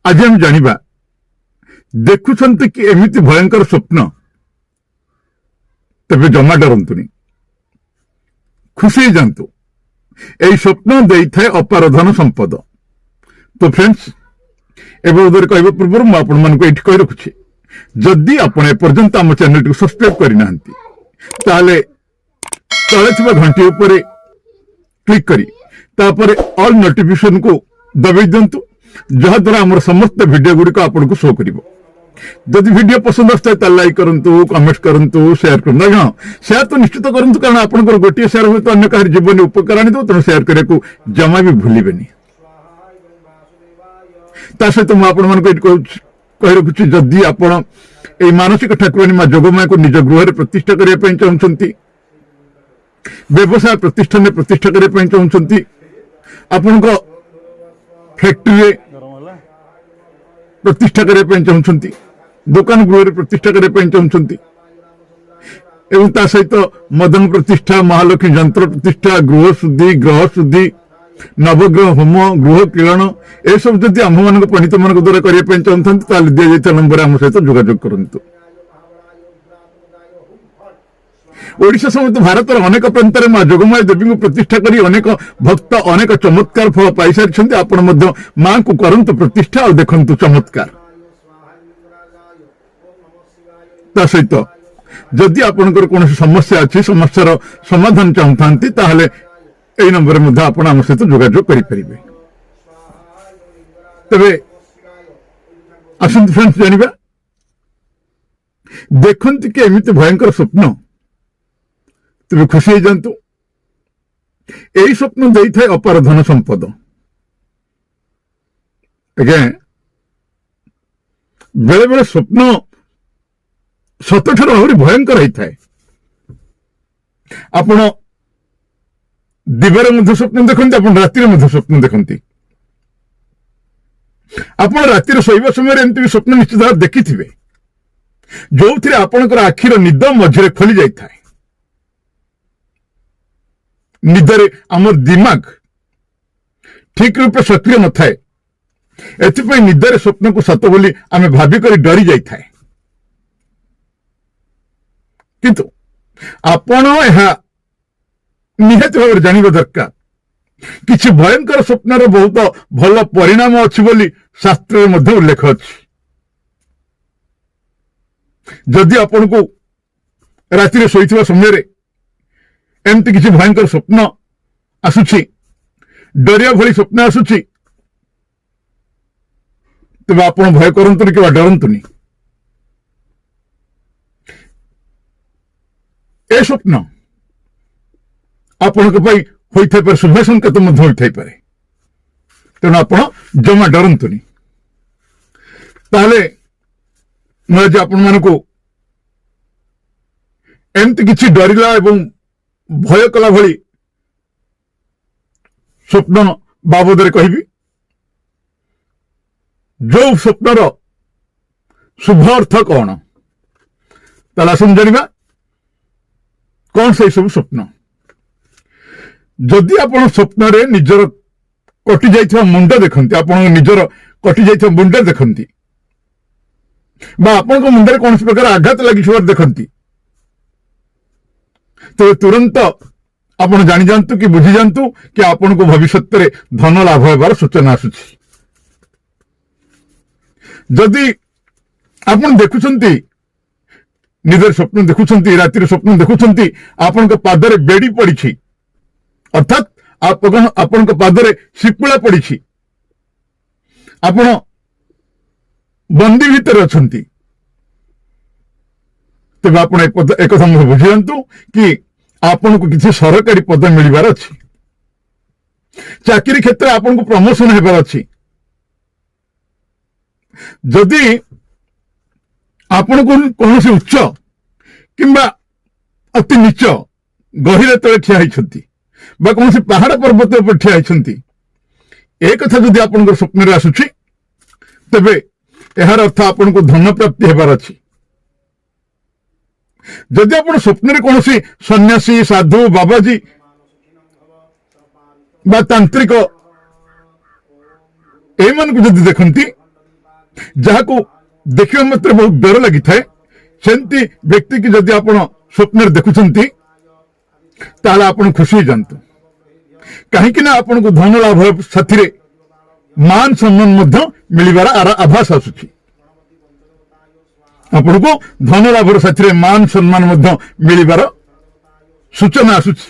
आज हम जानिबा देखुछंती कि एमिति भयंकर स्वप्न तबे जमा डरंतुनी खुशी जातु यही स्वप्न दे थाए अपार धन संपद। तो फ्रेंड्स एवं कहवा पूर्व मुझे आपण मान कही रखुच्छी जदि आपण एपर्यंत आम चैनल को सब्सक्राइब करना तले थी घंटी उपर क्लिक करी तापर ऑल नोटिफिकेशन को दबाई दिंतु जहाद्वारा आम समस्त वीडियो गुड़िक आपन को शो कर। जदि वीडियो पसंद आए लाइक करूँ कमेंट करूँ शेयर करूँ हाँ शेयर तो निश्चित करूँ कारण आपंकर गोटे शेयर हुए तो अन्य कहार जीवन उपकार आनी तेणु शेयर करने को जमा भी भूलें। सहित मुझे कही रखुच्छी जदि आपण ए मानसिक ठाकुरानी माँ जोगमाया को निज गृह प्रतिष्ठा करने चाहते व्यवसाय प्रतिष्ठान प्रतिष्ठा करने चाहते आपण फैक्ट्री प्रतिष्ठा करने चाहते दुकान गृह प्रतिष्ठा करने चाहते एवं सहित मदन प्रतिष्ठा महालक्ष्मी यंत्र प्रतिष्ठा गृह शुद्धि ग्रह शुद्धि नवग्रह होम गृह किरण यह सब जब आम मान पंडित मान द्वारा करने चाहते दि जाता नंबर आम सहित जोगाजोग करूँ। ओडिशा समेत भारत अनेक प्रांत में माँ जोगमाया देवी को प्रतिष्ठा करी अनेक भक्त अनेक चमत्कार फल पाई सारी आपण माँ को करंतु प्रतिष्ठा और देखंतु चमत्कार। सहित जदि आपंकर कौन समस्या अच्छी समस्यार समाधान चाहते ताहले यही नंबर में आम सहित जोगाजोग करें। तबे आसंतु फ्रेंड्स जानिबा देखंती कि एमिति भयंकर स्वप्न तेज खुशी हो जातु यही स्वप्न दे थाए अपार धन संपद। आज्ञा बेले बेले स्वप्न सत ठार आहरी भयंकर होता है। आपण दिवार मध्य स्वप्न देखते आप रातिर मध्य स्वप्न देखते आप रातिर शोवा समय एमती भी स्वप्न निश्चित भाव देखि जो थे आपणकर आखिर निद मझे खोली जाए निदरे आमर दिमाग ठीक रूप सक्रिय न थाए एथिपाई निदरे स्वप्न को सत बोली आमे भाविक डरी जाई थाए किंतु आपण यह निहत भाव जानवा दरकार किसी भयंकर स्वप्नर बहुत भल परिणाम अच्छी बोली शास्त्र में उल्लेख अच्छी। जदि आपण को राति शोइथिबा समय एमती किसी भयंकर स्वप्न आसुछि डरिया भली स्वप्न आसुछि तब आप भय करंतुनि कि डरंतुनि। ए स्वप्न आपण होइथाइ पारे शुभ संकेत होइथाइ पारे तेणु आप जमा डरंतुनि। ताहले मुझे आपण मानकु एमती किछि डरिला एवं भय कला भली स्वप्न बाबद कहबी जो स्वप्नर शुभ अर्थ कौन ताला समझा कौन से सब स्वप्न जदि आप स्वप्न रे निजर कटि जाइथिबा मुंड देखंती आप निजर कटि जाइथिबा मुंड देखंती बा आपन मुंडे कौन प्रकार आघात लगी देखंती तो तुरंत आप जानी जातु कि बुझी जातु कि आपन को भविष्य में धन लाभ होबार सूचना आसुछि। जदि आपन देखुछंती निजर स्वप्न देखुछंती रातिर स्वप्न देखुछंती आपन को पादरे बेड़ी पड़ी अर्थात आपन को पादरे शिकुला पड़ी आपन बंदी भीतर अछंती तेज आप एक बुझी जातु कि आपन को किसी सरकारी पद मिलबार अच्छी चाकरी क्षेत्र में आपन को प्रमोशन होबार अच्छी जदि आपन को कौन से उच्च किंबा अति नीच गहिर तले ठिया होइछंती बा कौन से पहाड़ पर्वत पर ठिया होइछंती एक कथा जदि आपन स्वप्न रे आसुछि तबे एहार अर्थ आपन को धन प्राप्ति हेबार अच्छी। जदि आप स्वप्न कौन सन्यासी साधु बाबाजी बा तांत्रिक एम देखती ଯାହାକୁ ଦେଖିବା ମାତ୍ରେ ବହୁତ ଡର ଲାଗିଥାଏ ସେମିତି ବ୍ୟକ୍ତି କି ଯଦି ଆପଣ ସ୍ୱପ୍ନରେ ଦେଖୁଛନ୍ତି ତାହେଲେ ଆପଣ ଖୁସି ହେଇଯାନ୍ତୁ କାହିଁକି ନା ଆପଣଙ୍କୁ ଧନ ଲାଭ ସାଥିରେ ମାନ ସମ୍ମାନ ମଧ୍ୟ ମିଳିବାର ଆଭାସ ଆସୁଛି ଆପଣଙ୍କୁ ଧନ ଲାଭର ସାଥିରେ ମାନ ସମ୍ମାନ ମଧ୍ୟ ମିଳିବାର ସୂଚନା ଆସୁଛି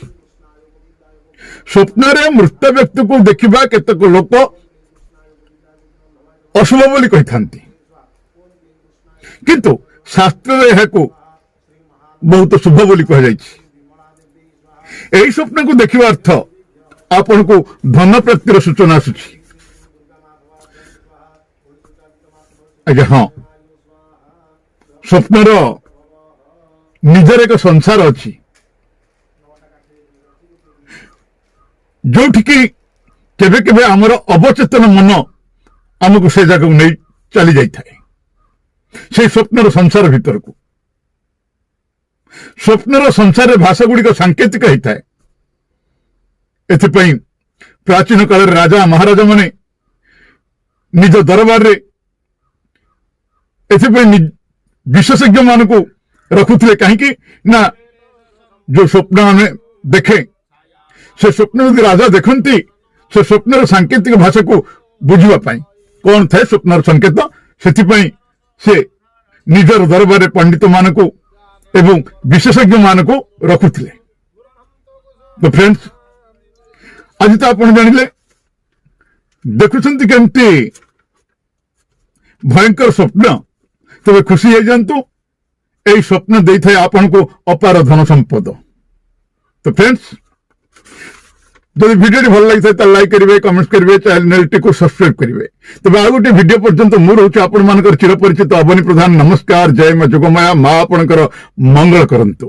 ସ୍ୱପ୍ନରେ ମୃତ ବ୍ୟକ୍ତିକୁ ଦେଖିବା କେତେକ ଲୋକ ଅଶୁଭ ବୋଲି କହିଥାନ୍ତି କିନ୍ତୁ ଶାସ୍ତ୍ରରେ ଏହାକୁ ବହୁତ ଶୁଭ ବୋଲି କୁହାଯାଇଛି ଏହି ସ୍ୱପ୍ନକୁ ଦେଖିବା ଅର୍ଥ ଆପଣଙ୍କୁ ଧନ ପ୍ରାପ୍ତିର ସୂଚନା ଆସୁଛି ଆଜ୍ଞା ହଁ ସ୍ୱପ୍ନର ନିଜର ଏକ ସଂସାର ଅଛି ଯୋଉଠିକି କେବେ କେବେ ଆମର ଅବଚେତନ ମନ ଆମକୁ ସେ ଜାଗାକୁ ନେଇ ଚାଲି ଯାଇଥାଏ সেই ସ୍ୱପ୍ନର ସଂସାର ଭିତରକୁ ସ୍ୱପ୍ନର ସଂସାରରେ ଭାଷା ଗୁଡ଼ିକ ସାଙ୍କେତିକ ହେଇଥାଏ ଏଥିପାଇଁ ପ୍ରାଚୀନ କାଳରେ ରାଜା ମହାରାଜା ମାନେ ନିଜ ଦରବାରରେ ଏଥିପାଇଁ ବିଶେଷଜ୍ଞ ମାନଙ୍କୁ ରଖୁଥିଲେ କାହିଁକି ନା ଯୋଉ ସ୍ୱପ୍ନ ଆମେ ଦେଖେ ସେ ସ୍ୱପ୍ନ ଯଦି ରାଜା ଦେଖନ୍ତି ସେ ସ୍ୱପ୍ନର ସାଙ୍କେତିକ ଭାଷାକୁ ବୁଝିବା ପାଇଁ କଣ ଥାଏ ସ୍ୱପ୍ନର ସଂକେତ ସେଥିପାଇଁ ସେ ନିଜର ଦରବାରରେ ପଣ୍ଡିତ ମାନଙ୍କୁ ଏବଂ ବିଶେଷଜ୍ଞ ମାନଙ୍କୁ ରଖୁଥିଲେ ତ ଫ୍ରେଣ୍ଡସ୍ ଆଜି ତ ଆପଣ ଜାଣିଲେ ଦେଖୁଛନ୍ତି କେମିତି ଭୟଙ୍କର ସ୍ୱପ୍ନ ତେବେ ଖୁସି ହେଇଯାନ୍ତୁ ଏହି ସ୍ୱପ୍ନ ଦେଇଥାଏ ଆପଣଙ୍କୁ ଅପାର ଧନ ସମ୍ପଦ ତ ଫ୍ରେଣ୍ଡସ୍ যদি ভিডিওটি ভালো লাগিছে তাহলে লাইক করিবে কমেন্ট করিবে চ্যানেলটিকে সবসক্রাইব করিবে তবে আর গোটে ভিডিও পর্যন্ত মু রହୁଛି ଆପଣମାନଙ୍କର ଚିରପରିଚିତ ଅବନୀ ପ୍ରଧାନ ନମସ୍କାର ଜୟ ମା ଯୋଗମାୟା ମା ଆପଣଙ୍କର ମଙ୍ଗଳ କରନ୍ତୁ।